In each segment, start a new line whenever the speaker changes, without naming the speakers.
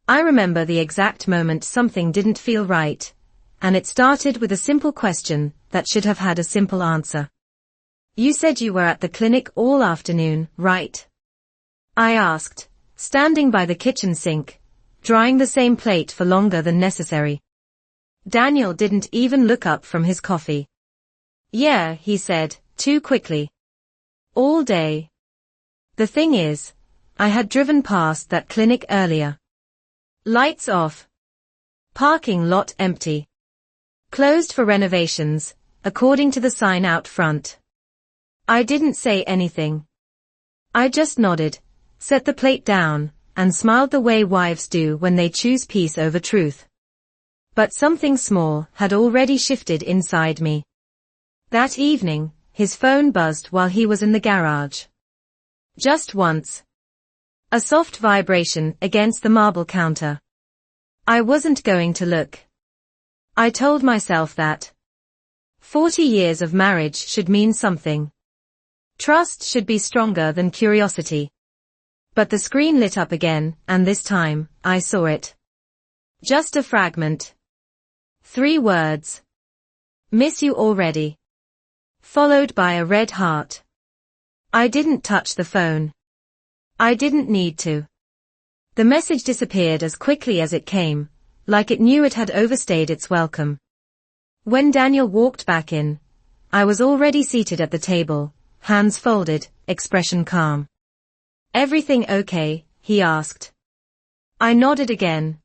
I remember the exact moment something didn't feel right, and it started with a simple question that should have had a simple answer. "You said you were at the clinic all afternoon, right?" I asked, standing by the kitchen sink, drying the same plate for longer than necessary. Daniel didn't even look up from his coffee. "Yeah," he said, too quickly. "All day." The thing is, I had driven past that clinic earlier. Lights off. Parking lot empty. Closed for renovations, according to the sign out front. I didn't say anything. I just nodded, set the plate down, and smiled the way wives do when they choose peace over truth. But something small had already shifted inside me. That evening, his phone buzzed while he was in the garage. Just once. A soft vibration against the marble counter. I wasn't going to look. I told myself that 40 years of marriage should mean something. Trust should be stronger than curiosity. But the screen lit up again, and this time, I saw it. Just a fragment. 3 words. "Miss you already." Followed by a red heart. I didn't touch the phone. I didn't need to. The message disappeared as quickly as it came, like it knew it had overstayed its welcome. When Daniel walked back in, I was already seated at the table, hands folded, expression calm. "Everything okay?" he asked. I nodded again.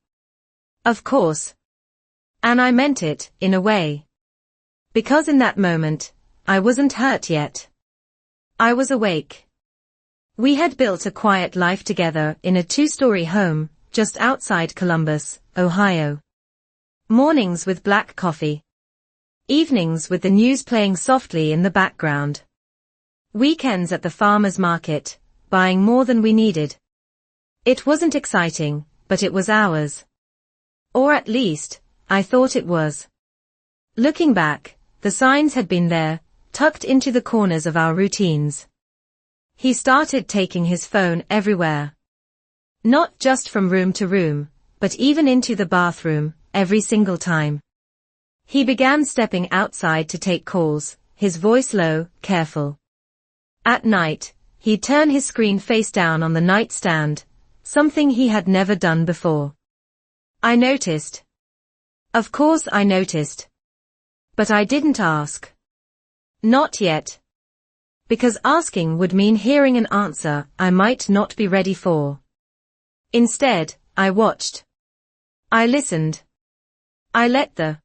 Of course. And I meant it, in a way. Because in that moment, I wasn't hurt yet. I was awake. We had built a quiet life together in a 2-story home, just outside Columbus, Ohio. Mornings with black coffee. Evenings with the news playing softly in the background. Weekends at the farmer's market, buying more than we needed. It wasn't exciting, but it was ours. Or at least, I thought it was. Looking back, the signs had been there, tucked into the corners of our routines. He started taking his phone everywhere. Not just from room to room, but even into the bathroom, every single time. He began stepping outside to take calls, his voice low, careful. At night, he'd turn his screen face down on the nightstand, something he had never done before. I noticed. Of course I noticed. But I didn't ask. Not yet. Because asking would mean hearing an answer I might not be ready for. Instead, I watched. I listened. I let the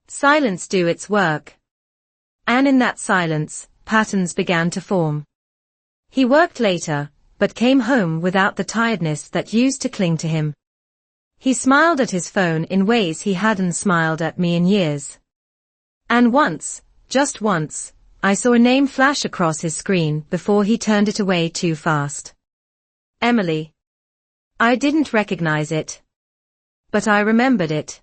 silence do its work. And in that silence, patterns began to form. He worked later, but came home without the tiredness that used to cling to him. He smiled at his phone in ways he hadn't smiled at me in years. And once, just once, I saw a name flash across his screen before he turned it away too fast. Emily. I didn't recognize it. But I remembered it.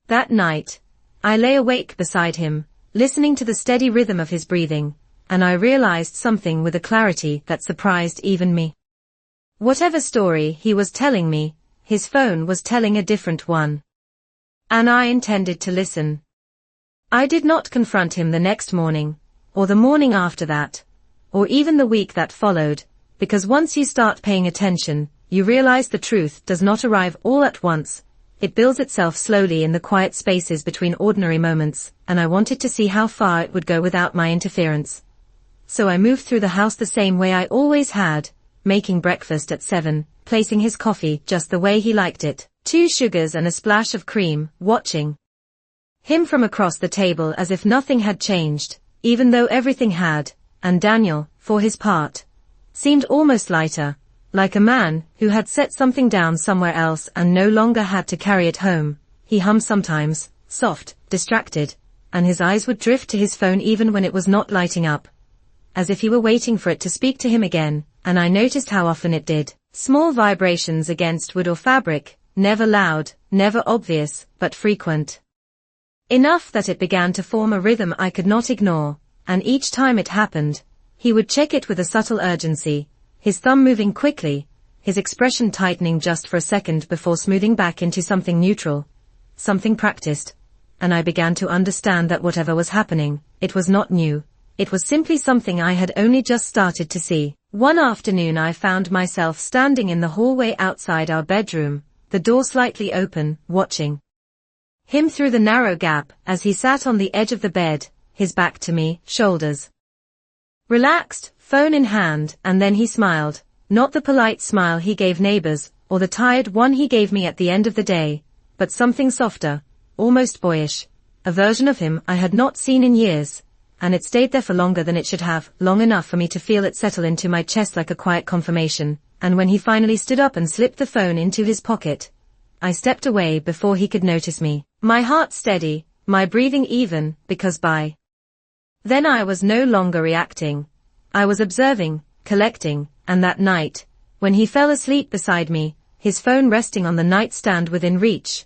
That night, I lay awake beside him, listening to the steady rhythm of his breathing, and I realized something with a clarity that surprised even me. Whatever story he was telling me, his phone was telling a different one. And I intended to listen. I did not confront him the next morning, or the morning after that, or even the week that followed, because once you start paying attention, you realize the truth does not arrive all at once. It builds itself slowly in the quiet spaces between ordinary moments, and I wanted to see how far it would go without my interference. So I moved through the house the same way I always had, making breakfast at 7, placing his coffee just the way he liked it, 2 sugars and a splash of cream, watching him from across the table as if nothing had changed, even though everything had, and Daniel, for his part, seemed almost lighter, like a man who had set something down somewhere else and no longer had to carry it home. He hummed sometimes, soft, distracted, and his eyes would drift to his phone even when it was not lighting up, as if he were waiting for it to speak to him again, and I noticed how often it did. Small vibrations against wood or fabric, never loud, never obvious, but frequent. Enough that it began to form a rhythm I could not ignore, and each time it happened, he would check it with a subtle urgency, his thumb moving quickly, his expression tightening just for a second before smoothing back into something neutral, something practiced, and I began to understand that whatever was happening, it was not new. It was simply something I had only just started to see. One afternoon I found myself standing in the hallway outside our bedroom, the door slightly open, watching him through the narrow gap as he sat on the edge of the bed, his back to me, shoulders relaxed, phone in hand, and then he smiled, not the polite smile he gave neighbors, or the tired one he gave me at the end of the day, but something softer, almost boyish, a version of him I had not seen in years. And it stayed there for longer than it should have, long enough for me to feel it settle into my chest like a quiet confirmation, and when he finally stood up and slipped the phone into his pocket, I stepped away before he could notice me, my heart steady, my breathing even, because by then I was no longer reacting. I was observing, collecting, and that night, when he fell asleep beside me, his phone resting on the nightstand within reach,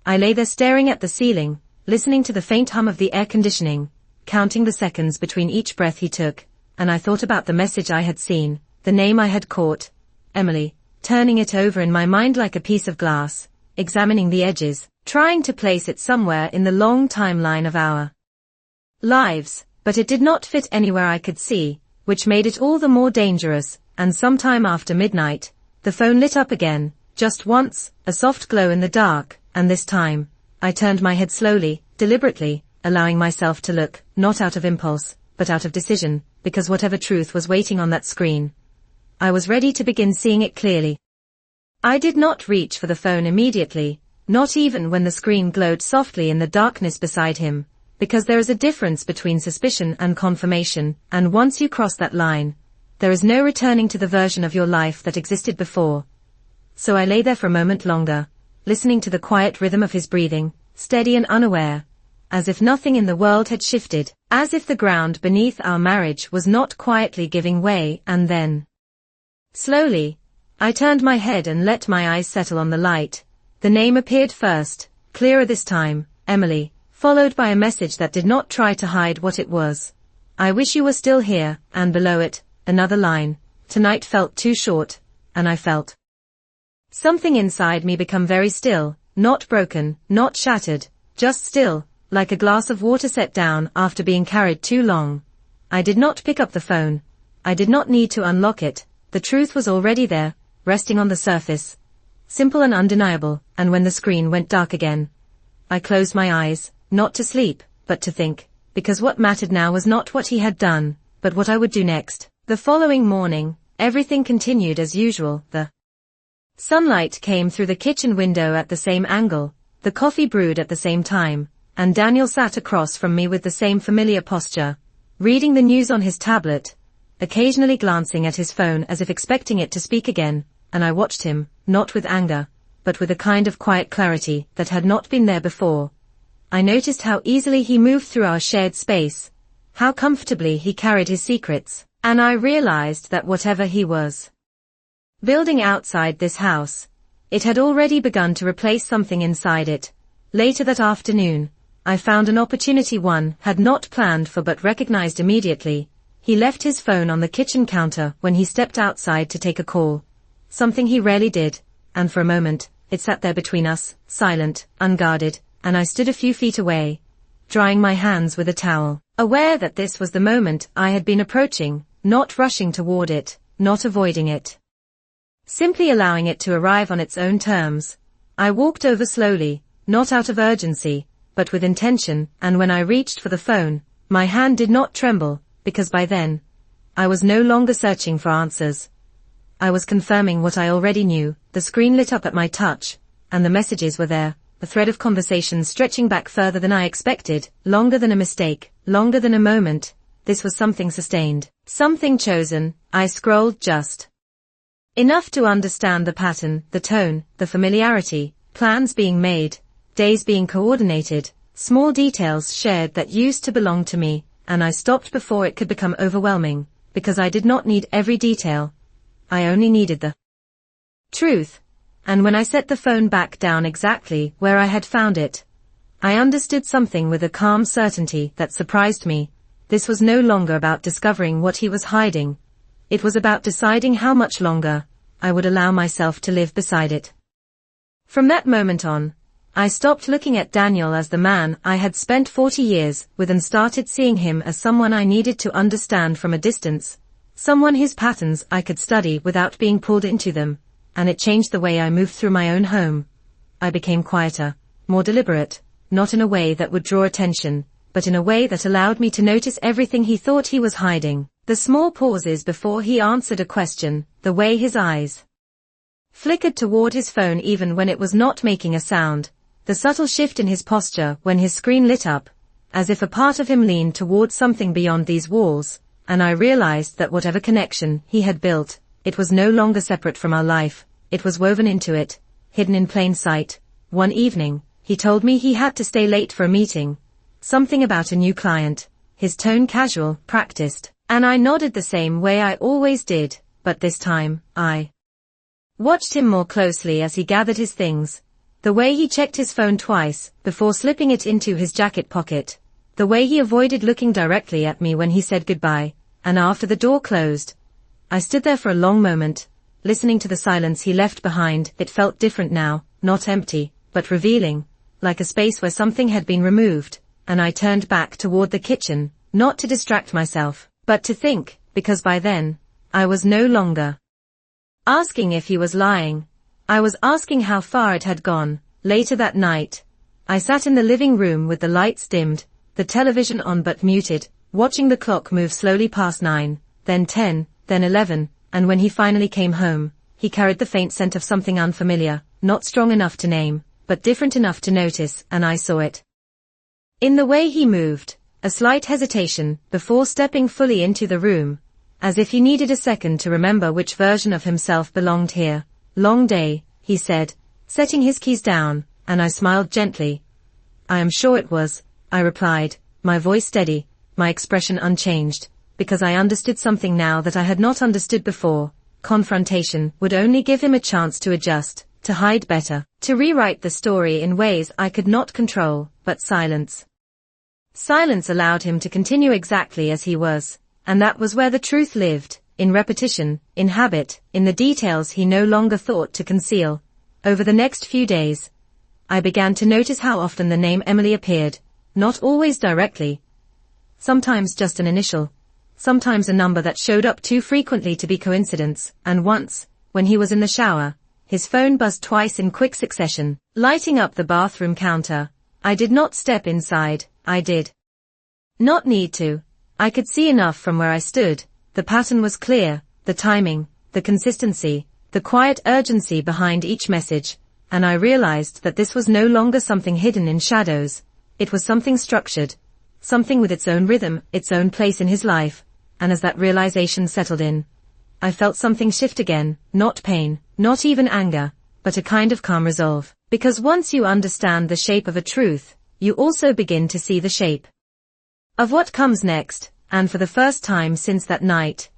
I lay there staring at the ceiling, listening to the faint hum of the air conditioning, counting the seconds between each breath he took, and I thought about the message I had seen, the name I had caught, Emily, turning it over in my mind like a piece of glass, examining the edges, trying to place it somewhere in the long timeline of our lives, but it did not fit anywhere I could see, which made it all the more dangerous, and sometime after midnight, the phone lit up again, just once, a soft glow in the dark, and this time, I turned my head slowly, deliberately, allowing myself to look, not out of impulse, but out of decision, because whatever truth was waiting on that screen, I was ready to begin seeing it clearly. I did not reach for the phone immediately, not even when the screen glowed softly in the darkness beside him, because there is a difference between suspicion and confirmation, and once you cross that line, there is no returning to the version of your life that existed before. So I lay there for a moment longer, listening to the quiet rhythm of his breathing, steady and unaware, as if nothing in the world had shifted, as if the ground beneath our marriage was not quietly giving way, and then, slowly, I turned my head and let my eyes settle on the light. The name appeared first, clearer this time, Emily, followed by a message that did not try to hide what it was. I wish you were still here, and below it, another line, tonight felt too short, and I felt something inside me become very still, not broken, not shattered, just still, like a glass of water set down after being carried too long. I did not pick up the phone. I did not need to unlock it. The truth was already there, resting on the surface, simple and undeniable, and when the screen went dark again, I closed my eyes, not to sleep, but to think, because what mattered now was not what he had done, but what I would do next. The following morning, everything continued as usual. The sunlight came through the kitchen window at the same angle, the coffee brewed at the same time, and Daniel sat across from me with the same familiar posture, reading the news on his tablet, occasionally glancing at his phone as if expecting it to speak again, and I watched him, not with anger, but with a kind of quiet clarity that had not been there before. I noticed how easily he moved through our shared space, how comfortably he carried his secrets, and I realized that whatever he was building outside this house, it had already begun to replace something inside it. Later that afternoon, I found an opportunity one had not planned for but recognized immediately. He left his phone on the kitchen counter when he stepped outside to take a call, something he rarely did, and for a moment, it sat there between us, silent, unguarded, and I stood a few feet away, drying my hands with a towel, aware that this was the moment I had been approaching, not rushing toward it, not avoiding it, simply allowing it to arrive on its own terms. I walked over slowly, not out of urgency, but with intention, and when I reached for the phone, my hand did not tremble, because by then, I was no longer searching for answers. I was confirming what I already knew. The screen lit up at my touch, and the messages were there, a thread of conversation stretching back further than I expected, longer than a mistake, longer than a moment. This was something sustained, something chosen. I scrolled just enough to understand the pattern, the tone, the familiarity, plans being made, days being coordinated, small details shared that used to belong to me, and I stopped before it could become overwhelming, because I did not need every detail. I only needed the truth. And when I set the phone back down exactly where I had found it, I understood something with a calm certainty that surprised me. This was no longer about discovering what he was hiding. It was about deciding how much longer, I would allow myself to live beside it. From that moment on, I stopped looking at Daniel as the man I had spent 40 years with and started seeing him as someone I needed to understand from a distance, someone whose patterns I could study without being pulled into them, and it changed the way I moved through my own home. I became quieter, more deliberate, not in a way that would draw attention, but in a way that allowed me to notice everything he thought he was hiding, the small pauses before he answered a question, the way his eyes flickered toward his phone even when it was not making a sound, the subtle shift in his posture when his screen lit up, as if a part of him leaned towards something beyond these walls, and I realized that whatever connection he had built, it was no longer separate from our life, it was woven into it, hidden in plain sight. One evening, he told me he had to stay late for a meeting, something about a new client, his tone casual, practiced, and I nodded the same way I always did, but this time, I watched him more closely as he gathered his things. The way he checked his phone twice before slipping it into his jacket pocket, the way he avoided looking directly at me when he said goodbye, and after the door closed. I stood there for a long moment, listening to the silence he left behind. It felt different now, not empty, but revealing, like a space where something had been removed, and I turned back toward the kitchen, not to distract myself, but to think, because by then, I was no longer asking if he was lying. I was asking how far it had gone. Later that night, I sat in the living room with the lights dimmed, the television on but muted, watching the clock move slowly past 9, then 10, then 11, and when he finally came home, he carried the faint scent of something unfamiliar, not strong enough to name, but different enough to notice, and I saw it in the way he moved, a slight hesitation before stepping fully into the room, as if he needed a second to remember which version of himself belonged here. Long day, he said, setting his keys down, and I smiled gently. I am sure it was, I replied, my voice steady, my expression unchanged, because I understood something now that I had not understood before. Confrontation would only give him a chance to adjust, to hide better, to rewrite the story in ways I could not control, but silence. Silence allowed him to continue exactly as he was, and that was where the truth lived. In repetition, in habit, in the details he no longer thought to conceal. Over the next few days, I began to notice how often the name Emily appeared, not always directly. Sometimes just an initial, sometimes a number that showed up too frequently to be coincidence, and once, when he was in the shower, his phone buzzed twice in quick succession, lighting up the bathroom counter. I did not step inside, I did not need to. I could see enough from where I stood. The pattern was clear, the timing, the consistency, the quiet urgency behind each message, and I realized that this was no longer something hidden in shadows. It was something structured, something with its own rhythm, its own place in his life, and as that realization settled in, I felt something shift again, not pain, not even anger, but a kind of calm resolve, because once you understand the shape of a truth, you also begin to see the shape of what comes next. And for the first time since that night,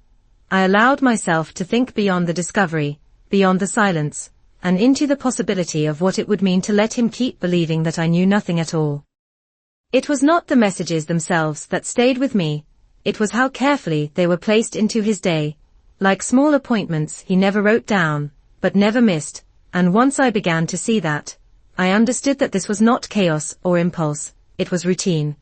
I allowed myself to think beyond the discovery, beyond the silence, and into the possibility of what it would mean to let him keep believing that I knew nothing at all. It was not the messages themselves that stayed with me, it was how carefully they were placed into his day, like small appointments he never wrote down, but never missed, and once I began to see that, I understood that this was not chaos or impulse, it was routine.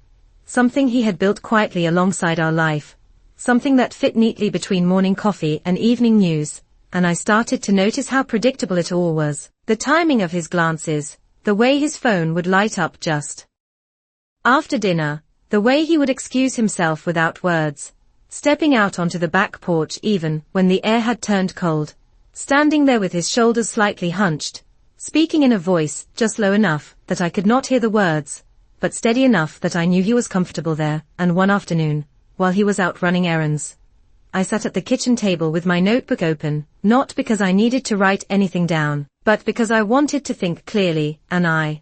Something he had built quietly alongside our life, something that fit neatly between morning coffee and evening news, and I started to notice how predictable it all was. The timing of his glances, the way his phone would light up just after dinner, the way he would excuse himself without words, stepping out onto the back porch even when the air had turned cold, standing there with his shoulders slightly hunched, speaking in a voice just low enough that I could not hear the words, but steady enough that I knew he was comfortable there. And one afternoon, while he was out running errands, I sat at the kitchen table with my notebook open, not because I needed to write anything down, but because I wanted to think clearly, and I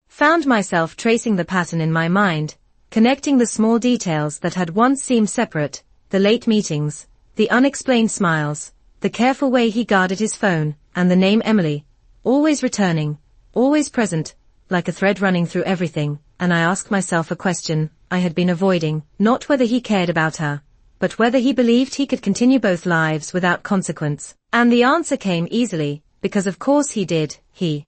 found myself tracing the pattern in my mind, connecting the small details that had once seemed separate, the late meetings, the unexplained smiles, the careful way he guarded his phone, and the name Emily, always returning, always present, like a thread running through everything, and I asked myself a question I had been avoiding, not whether he cared about her, but whether he believed he could continue both lives without consequence. And the answer came easily, because of course he did. He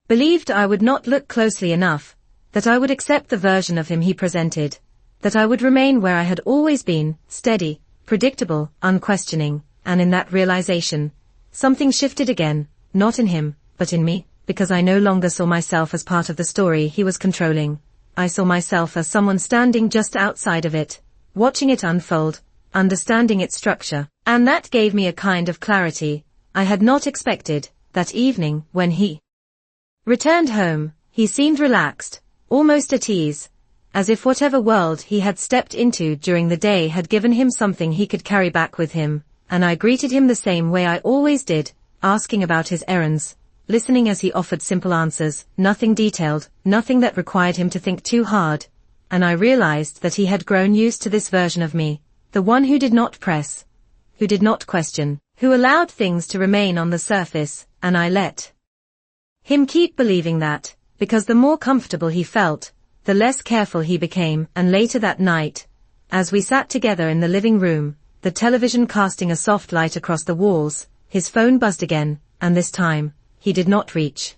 believed I would not look closely enough, that I would accept the version of him he presented, that I would remain where I had always been, steady, predictable, unquestioning, and in that realization, something shifted again, not in him, but in me, because I no longer saw myself as part of the story he was controlling. I saw myself as someone standing just outside of it, watching it unfold, understanding its structure, and that gave me a kind of clarity I had not expected. That evening, when he returned home, he seemed relaxed, almost at ease, as if whatever world he had stepped into during the day had given him something he could carry back with him, and I greeted him the same way I always did, asking about his errands, listening as he offered simple answers, nothing detailed, nothing that required him to think too hard, and I realized that he had grown used to this version of me, the one who did not press, who did not question, who allowed things to remain on the surface, and I let him keep believing that, because the more comfortable he felt, the less careful he became. And later that night, as we sat together in the living room, the television casting a soft light across the walls, his phone buzzed again, and this time, he did not reach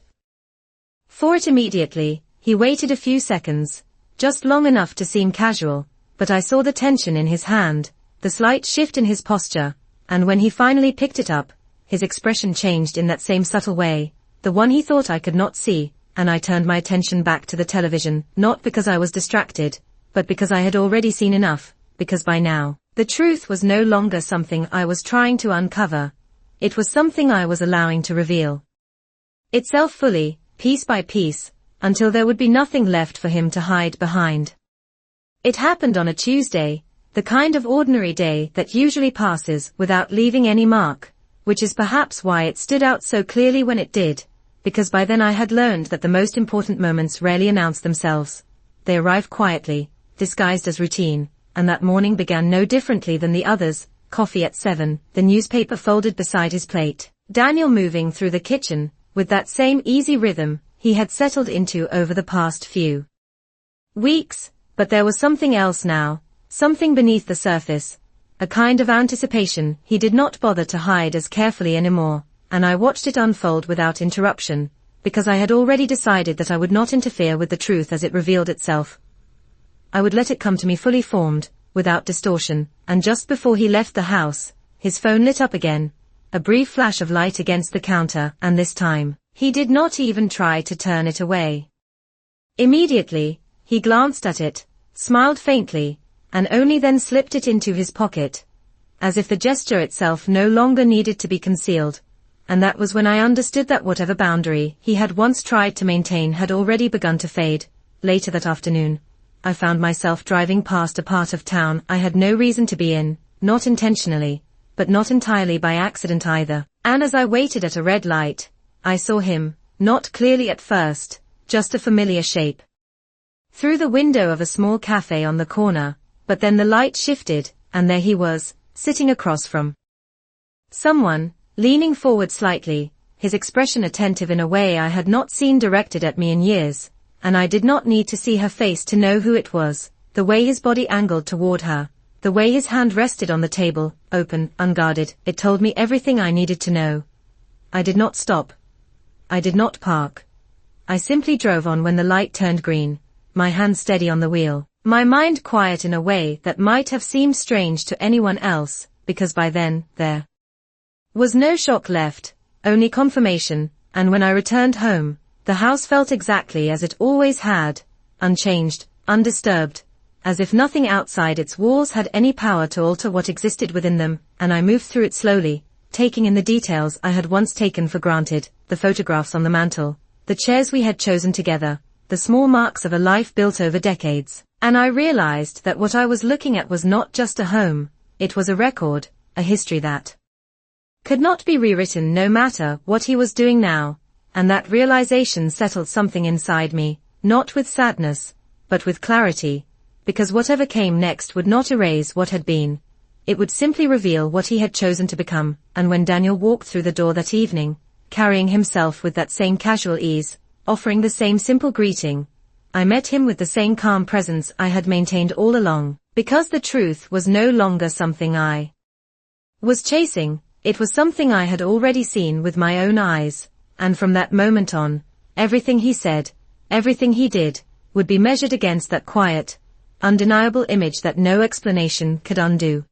for it immediately. He waited a few seconds, just long enough to seem casual, but I saw the tension in his hand, the slight shift in his posture, and when he finally picked it up, his expression changed in that same subtle way, the one he thought I could not see, and I turned my attention back to the television, not because I was distracted, but because I had already seen enough, because by now, the truth was no longer something I was trying to uncover, it was something I was allowing to reveal itself fully, piece by piece, until there would be nothing left for him to hide behind. It happened on a Tuesday, the kind of ordinary day that usually passes without leaving any mark, which is perhaps why it stood out so clearly when it did, because by then I had learned that the most important moments rarely announce themselves. They arrive quietly, disguised as routine, and that morning began no differently than the others. Coffee at 7, the newspaper folded beside his plate, Daniel moving through the kitchen, with that same easy rhythm he had settled into over the past few weeks, but there was something else now, something beneath the surface, a kind of anticipation he did not bother to hide as carefully anymore, and I watched it unfold without interruption, because I had already decided that I would not interfere with the truth as it revealed itself. I would let it come to me fully formed, without distortion, and just before he left the house, his phone lit up again, a brief flash of light against the counter, and this time, he did not even try to turn it away. Immediately, he glanced at it, smiled faintly, and only then slipped it into his pocket, as if the gesture itself no longer needed to be concealed, and that was when I understood that whatever boundary he had once tried to maintain had already begun to fade. Later that afternoon, I found myself driving past a part of town I had no reason to be in, not intentionally, but not entirely by accident either, and as I waited at a red light, I saw him, not clearly at first, just a familiar shape through the window of a small cafe on the corner, but then the light shifted, and there he was, sitting across from someone, leaning forward slightly, his expression attentive in a way I had not seen directed at me in years, and I did not need to see her face to know who it was, the way his body angled toward her, the way his hand rested on the table, open, unguarded, it told me everything I needed to know. I did not stop. I did not park. I simply drove on when the light turned green, my hand steady on the wheel, my mind quiet in a way that might have seemed strange to anyone else, because by then, there was no shock left, only confirmation, and when I returned home, the house felt exactly as it always had, unchanged, undisturbed, as if nothing outside its walls had any power to alter what existed within them, and I moved through it slowly, taking in the details I had once taken for granted, the photographs on the mantel, the chairs we had chosen together, the small marks of a life built over decades, and I realized that what I was looking at was not just a home, it was a record, a history that could not be rewritten no matter what he was doing now, and that realization settled something inside me, not with sadness, but with clarity, because whatever came next would not erase what had been, it would simply reveal what he had chosen to become. And when Daniel walked through the door that evening, carrying himself with that same casual ease, offering the same simple greeting, I met him with the same calm presence I had maintained all along, Because the truth was no longer something I was chasing, it was something I had already seen with my own eyes, and from that moment on, everything he said, everything he did, would be measured against that quiet, undeniable image that no explanation could undo.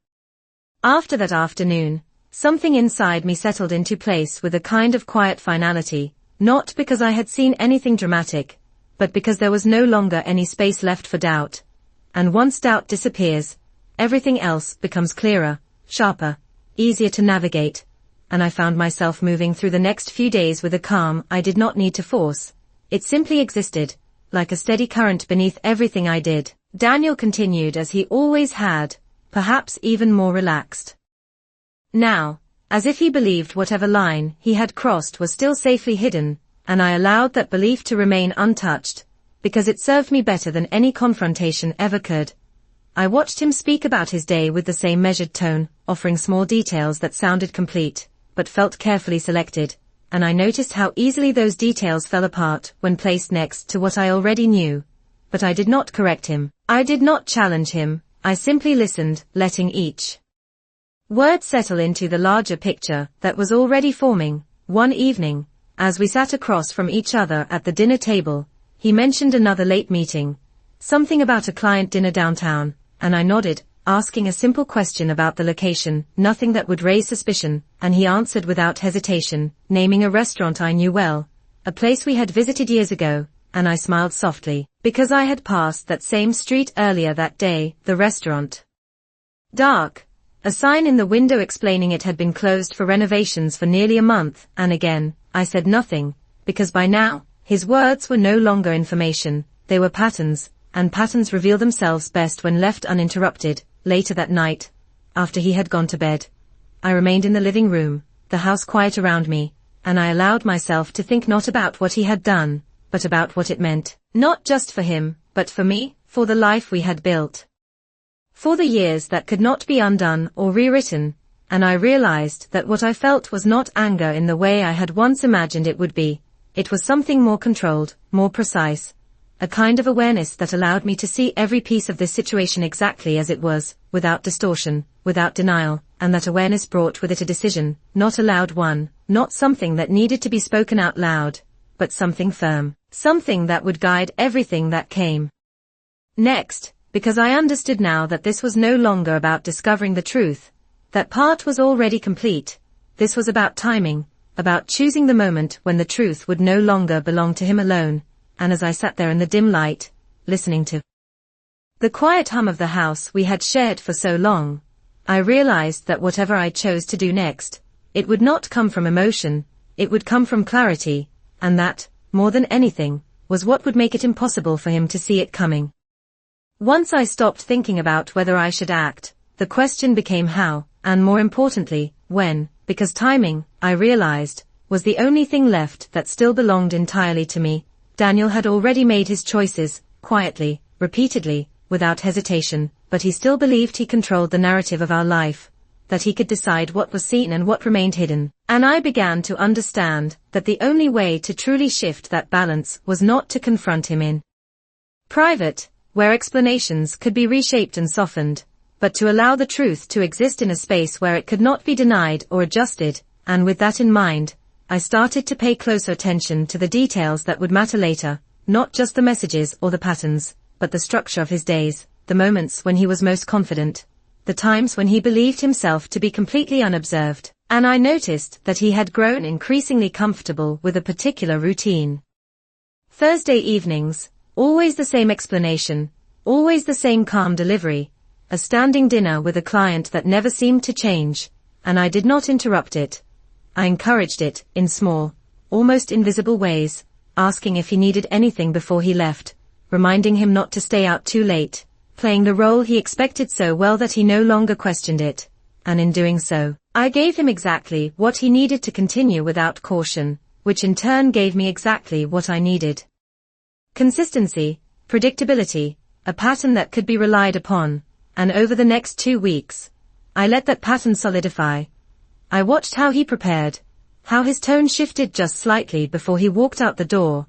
After that afternoon, something inside me settled into place with a kind of quiet finality, not because I had seen anything dramatic, but because there was no longer any space left for doubt. And once doubt disappears, everything else becomes clearer, sharper, easier to navigate, and I found myself moving through the next few days with a calm I did not need to force. It simply existed, like a steady current beneath everything I did. Daniel continued as he always had, perhaps even more relaxed. Now, as if he believed whatever line he had crossed was still safely hidden, and I allowed that belief to remain untouched, because it served me better than any confrontation ever could. I watched him speak about his day with the same measured tone, offering small details that sounded complete, but felt carefully selected, and I noticed how easily those details fell apart when placed next to what I already knew. But I did not correct him. I did not challenge him. I simply listened, letting each word settle into the larger picture that was already forming. One evening, as we sat across from each other at the dinner table, he mentioned another late meeting, something about a client dinner downtown, and I nodded, asking a simple question about the location, nothing that would raise suspicion, and he answered without hesitation, naming a restaurant I knew well, a place we had visited years ago, and I smiled softly, because I had passed that same street earlier that day. The restaurant. Dark. A sign in the window explaining it had been closed for renovations for nearly a month, and again, I said nothing, because by now, his words were no longer information, they were patterns, and patterns reveal themselves best when left uninterrupted. Later that night, after he had gone to bed, I remained in the living room, the house quiet around me, and I allowed myself to think not about what he had done, but about what it meant, not just for him, but for me, for the life we had built, for the years that could not be undone or rewritten. And I realized that what I felt was not anger in the way I had once imagined it would be. It was something more controlled, more precise, a kind of awareness that allowed me to see every piece of this situation exactly as it was, without distortion, without denial, and that awareness brought with it a decision, not a loud one, not something that needed to be spoken out loud, but something firm, something that would guide everything that came next, because I understood now that this was no longer about discovering the truth. That part was already complete. This was about timing, about choosing the moment when the truth would no longer belong to him alone. And as I sat there in the dim light, listening to the quiet hum of the house we had shared for so long, I realized that whatever I chose to do next, it would not come from emotion, it would come from clarity, and that, more than anything, was what would make it impossible for him to see it coming. Once I stopped thinking about whether I should act, the question became how, and more importantly, when, because timing, I realized, was the only thing left that still belonged entirely to me. Daniel had already made his choices, quietly, repeatedly, without hesitation, but he still believed he controlled the narrative of our life, that he could decide what was seen and what remained hidden. And I began to understand that the only way to truly shift that balance was not to confront him in private, where explanations could be reshaped and softened, but to allow the truth to exist in a space where it could not be denied or adjusted. And with that in mind, I started to pay closer attention to the details that would matter later, not just the messages or the patterns, but the structure of his days, the moments when he was most confident, the times when he believed himself to be completely unobserved. And I noticed that he had grown increasingly comfortable with a particular routine. Thursday evenings, always the same explanation, always the same calm delivery, a standing dinner with a client that never seemed to change, and I did not interrupt it. I encouraged it, in small, almost invisible ways, asking if he needed anything before he left, reminding him not to stay out too late, playing the role he expected so well that he no longer questioned it, and in doing so, I gave him exactly what he needed to continue without caution, which in turn gave me exactly what I needed. Consistency, predictability, a pattern that could be relied upon, and over the next 2 weeks, I let that pattern solidify. I watched how he prepared, how his tone shifted just slightly before he walked out the door,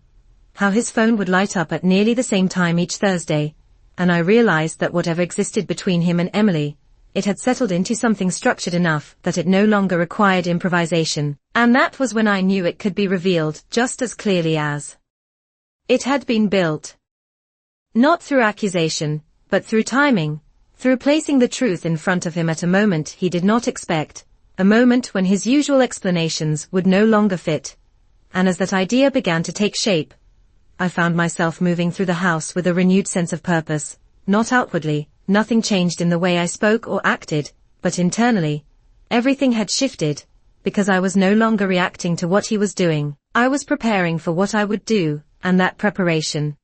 how his phone would light up at nearly the same time each Thursday, and I realized that whatever existed between him and Emily, it had settled into something structured enough that it no longer required improvisation, and that was when I knew it could be revealed just as clearly as it had been built. Not through accusation, but through timing, through placing the truth in front of him at a moment he did not expect, a moment when his usual explanations would no longer fit. And as that idea began to take shape, I found myself moving through the house with a renewed sense of purpose. Not outwardly, nothing changed in the way I spoke or acted, but internally, everything had shifted, because I was no longer reacting to what he was doing. I was preparing for what I would do, and that preparation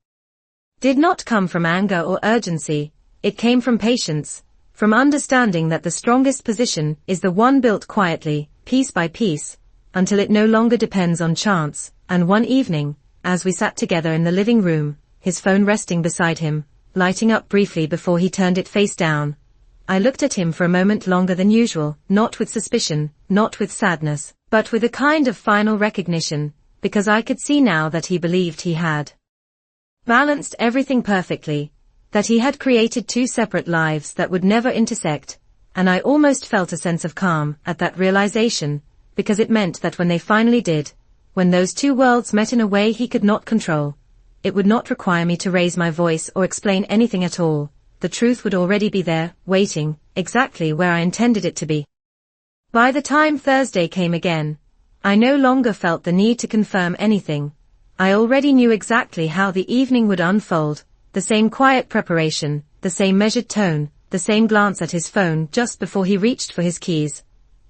did not come from anger or urgency, it came from patience, from understanding that the strongest position is the one built quietly, piece by piece, until it no longer depends on chance. And one evening, as we sat together in the living room, his phone resting beside him, lighting up briefly before he turned it face down, I looked at him for a moment longer than usual, not with suspicion, not with sadness, but with a kind of final recognition, because I could see now that he believed he had balanced everything perfectly, that he had created two separate lives that would never intersect, and I almost felt a sense of calm at that realization, because it meant that when they finally did, when those two worlds met in a way he could not control, it would not require me to raise my voice or explain anything at all. The truth would already be there, waiting, exactly where I intended it to be. By the time Thursday came again, I no longer felt the need to confirm anything. I already knew exactly how the evening would unfold, the same quiet preparation, the same measured tone, the same glance at his phone just before he reached for his keys.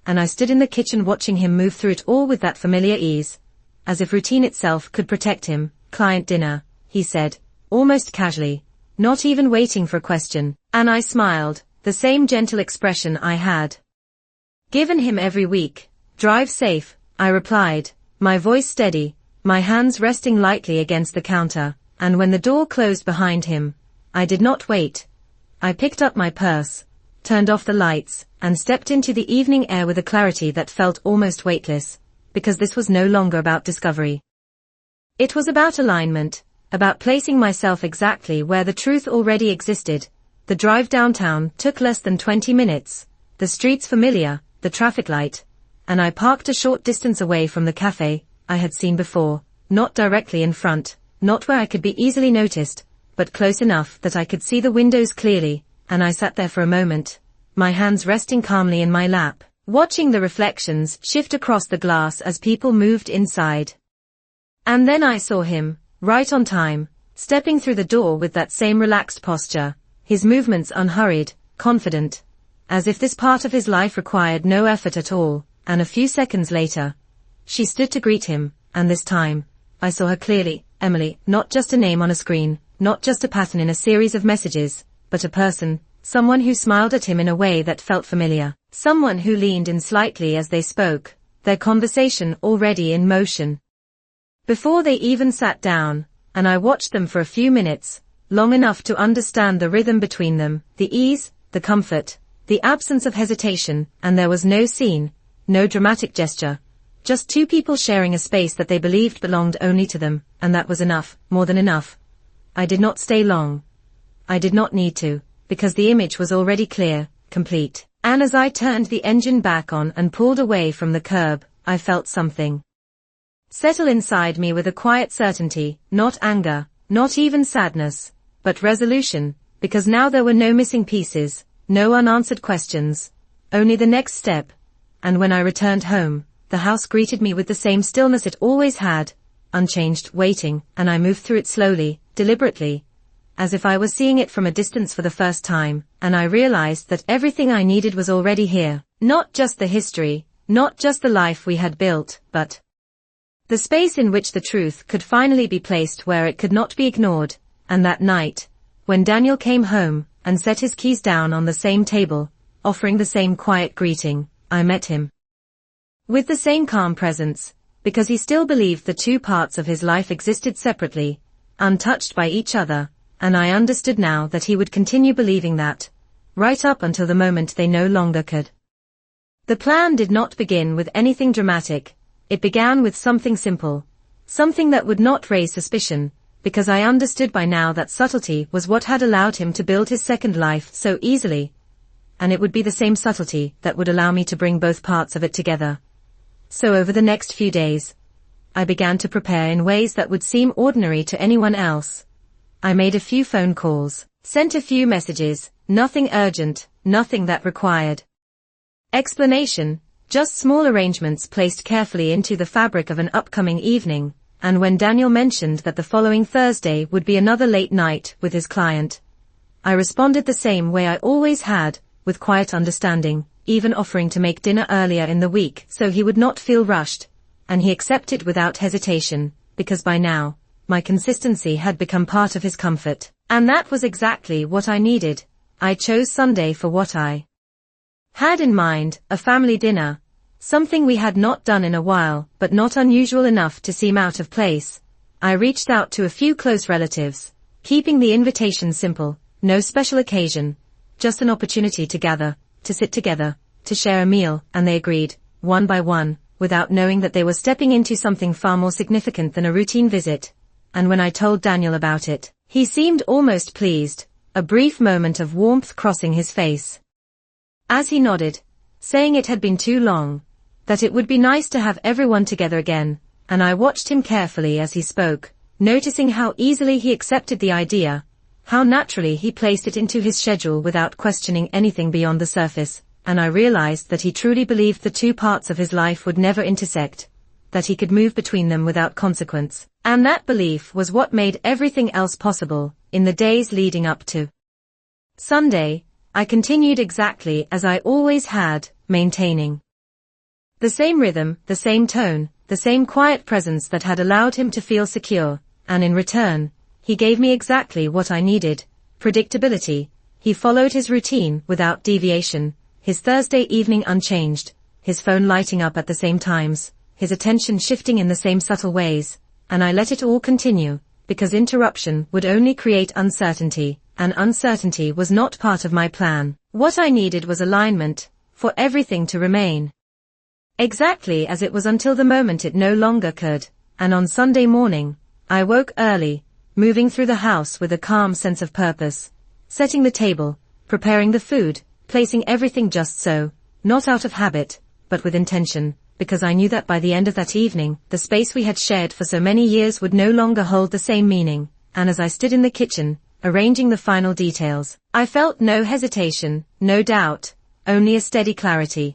And I stood in the kitchen watching him move through it all with that familiar ease, as if routine itself could protect him. "Client dinner," he said, almost casually, not even waiting for a question, and I smiled, the same gentle expression I had given him every week. "Drive safe," I replied, my voice steady, my hands resting lightly against the counter, and when the door closed behind him, I did not wait. I picked up my purse, turned off the lights, and stepped into the evening air with a clarity that felt almost weightless, because this was no longer about discovery. It was about alignment, about placing myself exactly where the truth already existed. The drive downtown took less than 20 minutes, the streets familiar, the traffic light, and I parked a short distance away from the cafe I had seen before, not directly in front, not where I could be easily noticed, but close enough that I could see the windows clearly, and I sat there for a moment, my hands resting calmly in my lap, watching the reflections shift across the glass as people moved inside. And then I saw him, right on time, stepping through the door with that same relaxed posture, his movements unhurried, confident, as if this part of his life required no effort at all. And a few seconds later, she stood to greet him, and this time, I saw her clearly, Emily, not just a name on a screen, not just a pattern in a series of messages, but a person, someone who smiled at him in a way that felt familiar, someone who leaned in slightly as they spoke, their conversation already in motion. Before they even sat down, and I watched them for a few minutes, long enough to understand the rhythm between them, the ease, the comfort, the absence of hesitation, and there was no scene, no dramatic gesture. Just two people sharing a space that they believed belonged only to them, and that was enough, more than enough. I did not stay long. I did not need to, because the image was already clear, complete. And as I turned the engine back on and pulled away from the curb, I felt something settle inside me with a quiet certainty, not anger, not even sadness, but resolution, because now there were no missing pieces, no unanswered questions, only the next step. And when I returned home, the house greeted me with the same stillness it always had, unchanged, waiting, and I moved through it slowly, deliberately, as if I was seeing it from a distance for the first time, and I realized that everything I needed was already here, not just the history, not just the life we had built, but the space in which the truth could finally be placed where it could not be ignored. And that night, when Daniel came home and set his keys down on the same table, offering the same quiet greeting, I met him with the same calm presence, because he still believed the two parts of his life existed separately, untouched by each other, and I understood now that he would continue believing that, right up until the moment they no longer could. The plan did not begin with anything dramatic, it began with something simple, something that would not raise suspicion, because I understood by now that subtlety was what had allowed him to build his second life so easily, and it would be the same subtlety that would allow me to bring both parts of it together. So over the next few days, I began to prepare in ways that would seem ordinary to anyone else. I made a few phone calls, sent a few messages, nothing urgent, nothing that required explanation, just small arrangements placed carefully into the fabric of an upcoming evening. And when Daniel mentioned that the following Thursday would be another late night with his client, I responded the same way I always had, with quiet understanding, even offering to make dinner earlier in the week so he would not feel rushed, and he accepted without hesitation, because by now, my consistency had become part of his comfort. And that was exactly what I needed. I chose Sunday for what I had in mind, a family dinner. Something we had not done in a while, but not unusual enough to seem out of place. I reached out to a few close relatives, keeping the invitation simple, no special occasion, just an opportunity to gather, to sit together, to share a meal, and they agreed, one by one, without knowing that they were stepping into something far more significant than a routine visit. And when I told Daniel about it, he seemed almost pleased, a brief moment of warmth crossing his face. As he nodded, saying it had been too long, that it would be nice to have everyone together again, and I watched him carefully as he spoke, noticing how easily he accepted the idea, how naturally he placed it into his schedule without questioning anything beyond the surface, and I realized that he truly believed the two parts of his life would never intersect, that he could move between them without consequence, and that belief was what made everything else possible. In the days leading up to Sunday, I continued exactly as I always had, maintaining the same rhythm, the same tone, the same quiet presence that had allowed him to feel secure, and in return, he gave me exactly what I needed, predictability. He followed his routine without deviation, his Thursday evening unchanged, his phone lighting up at the same times, his attention shifting in the same subtle ways, and I let it all continue, because interruption would only create uncertainty, and uncertainty was not part of my plan. What I needed was alignment, for everything to remain exactly as it was until the moment it no longer could. And on Sunday morning, I woke early, moving through the house with a calm sense of purpose, setting the table, preparing the food, placing everything just so, not out of habit, but with intention, because I knew that by the end of that evening, the space we had shared for so many years would no longer hold the same meaning. And as I stood in the kitchen, arranging the final details, I felt no hesitation, no doubt, only a steady clarity.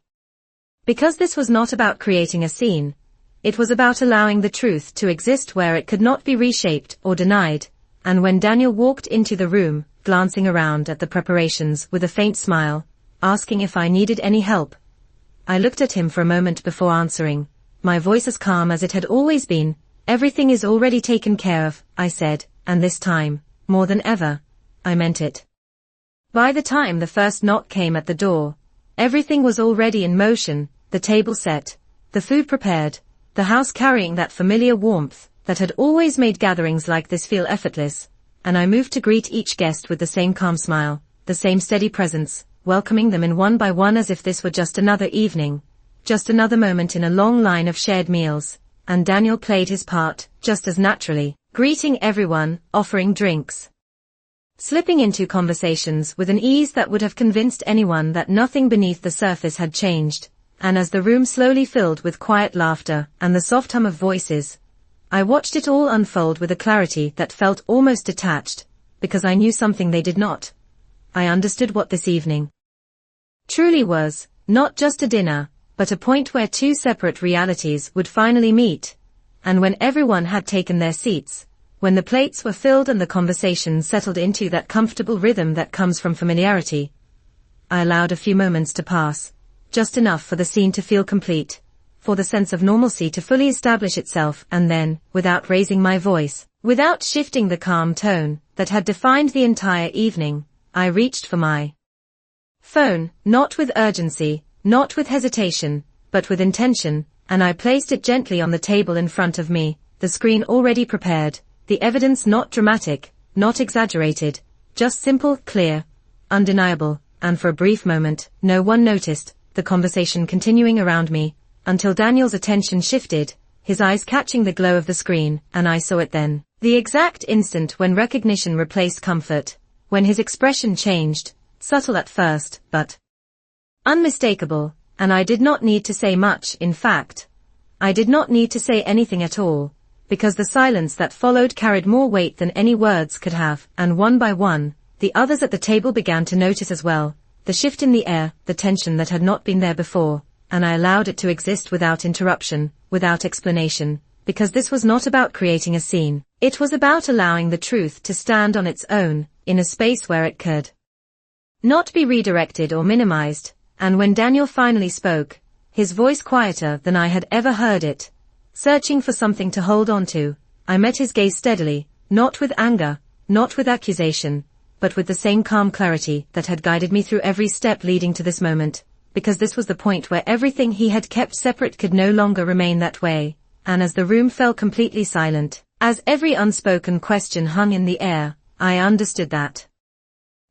Because this was not about creating a scene, it was about allowing the truth to exist where it could not be reshaped or denied. And when Daniel walked into the room, glancing around at the preparations with a faint smile, asking if I needed any help, I looked at him for a moment before answering, my voice as calm as it had always been. Everything is already taken care of, I said, and this time, more than ever, I meant it. By the time the first knock came at the door, everything was already in motion, the table set, the food prepared, the house carrying that familiar warmth that had always made gatherings like this feel effortless, and I moved to greet each guest with the same calm smile, the same steady presence, welcoming them in one by one as if this were just another evening, just another moment in a long line of shared meals. And Daniel played his part, just as naturally, greeting everyone, offering drinks, slipping into conversations with an ease that would have convinced anyone that nothing beneath the surface had changed. And as the room slowly filled with quiet laughter and the soft hum of voices, I watched it all unfold with a clarity that felt almost detached, because I knew something they did not. I understood what this evening truly was, not just a dinner, but a point where two separate realities would finally meet. And when everyone had taken their seats, when the plates were filled and the conversation settled into that comfortable rhythm that comes from familiarity, I allowed a few moments to pass, just enough for the scene to feel complete, for the sense of normalcy to fully establish itself, and then, without raising my voice, without shifting the calm tone that had defined the entire evening, I reached for my phone, not with urgency, not with hesitation, but with intention, and I placed it gently on the table in front of me, the screen already prepared, the evidence not dramatic, not exaggerated, just simple, clear, undeniable. And for a brief moment, no one noticed, the conversation continuing around me, until Daniel's attention shifted, his eyes catching the glow of the screen, and I saw it then. The exact instant when recognition replaced comfort, when his expression changed, subtle at first, but unmistakable, and I did not need to say much. In fact, I did not need to say anything at all, because the silence that followed carried more weight than any words could have, and one by one, the others at the table began to notice as well, the shift in the air, the tension that had not been there before, and I allowed it to exist without interruption, without explanation, because this was not about creating a scene. It was about allowing the truth to stand on its own, in a space where it could not be redirected or minimized, and when Daniel finally spoke, his voice quieter than I had ever heard it, searching for something to hold on to, I met his gaze steadily, not with anger, not with accusation, but with the same calm clarity that had guided me through every step leading to this moment, because this was the point where everything he had kept separate could no longer remain that way, and as the room fell completely silent, as every unspoken question hung in the air, I understood that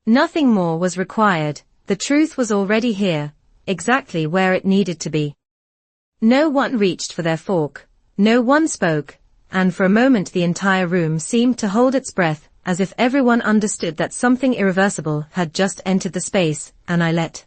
nothing more was required. The truth was already here, exactly where it needed to be. No one reached for their fork, no one spoke, and for a moment the entire room seemed to hold its breath, as if everyone understood that something irreversible had just entered the space, and I let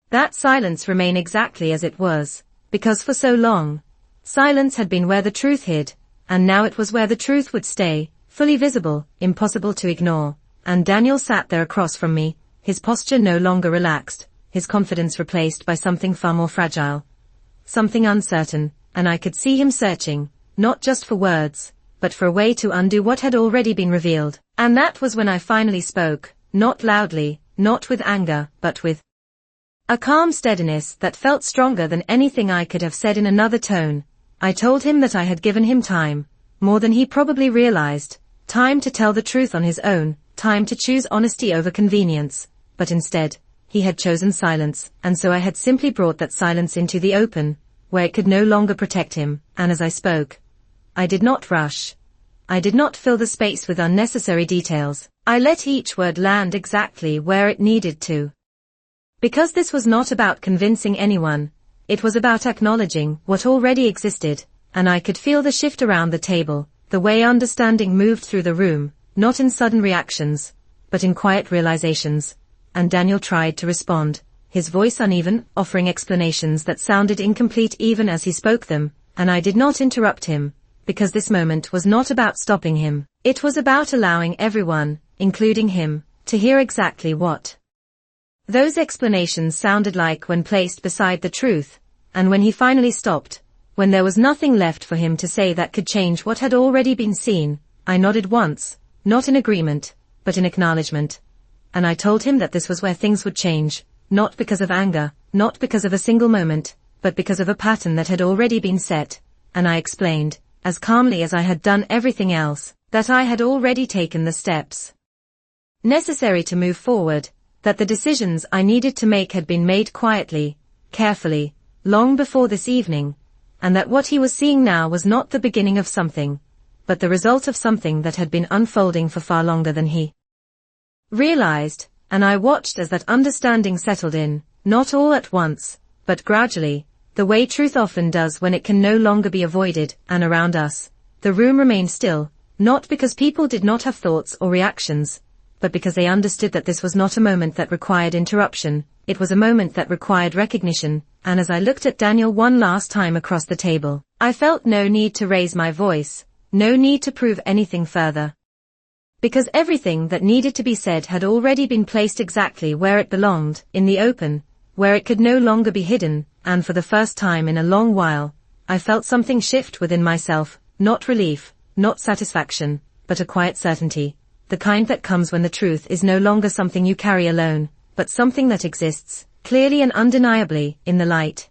that silence remain exactly as it was, because for so long, silence had been where the truth hid, and now it was where the truth would stay, fully visible, impossible to ignore, and Daniel sat there across from me, his posture no longer relaxed, his confidence replaced by something far more fragile, something uncertain, and I could see him searching, not just for words, but for a way to undo what had already been revealed. And that was when I finally spoke, not loudly, not with anger, but with a calm steadiness that felt stronger than anything I could have said in another tone. I told him that I had given him time, more than he probably realized, time to tell the truth on his own, time to choose honesty over convenience, but instead, he had chosen silence, and so I had simply brought that silence into the open, where it could no longer protect him, and as I spoke, I did not rush. I did not fill the space with unnecessary details. I let each word land exactly where it needed to. Because this was not about convincing anyone, it was about acknowledging what already existed, and I could feel the shift around the table, the way understanding moved through the room, not in sudden reactions, but in quiet realizations, and Daniel tried to respond, his voice uneven, offering explanations that sounded incomplete even as he spoke them, and I did not interrupt him, because this moment was not about stopping him, it was about allowing everyone, including him, to hear exactly what those explanations sounded like when placed beside the truth, and when he finally stopped, when there was nothing left for him to say that could change what had already been seen, I nodded once, not in agreement, but in acknowledgement, and I told him that this was where things would change, not because of anger, not because of a single moment, but because of a pattern that had already been set, and I explained, as calmly as I had done everything else, that I had already taken the steps necessary to move forward, that the decisions I needed to make had been made quietly, carefully, long before this evening, and that what he was seeing now was not the beginning of something, but the result of something that had been unfolding for far longer than he realized, and I watched as that understanding settled in, not all at once, but gradually, the way truth often does when it can no longer be avoided, and around us, the room remained still, not because people did not have thoughts or reactions, but because they understood that this was not a moment that required interruption, it was a moment that required recognition, and as I looked at Daniel one last time across the table, I felt no need to raise my voice, no need to prove anything further. Because everything that needed to be said had already been placed exactly where it belonged, in the open, where it could no longer be hidden, and for the first time in a long while, I felt something shift within myself, not relief, not satisfaction, but a quiet certainty, the kind that comes when the truth is no longer something you carry alone, but something that exists, clearly and undeniably, in the light.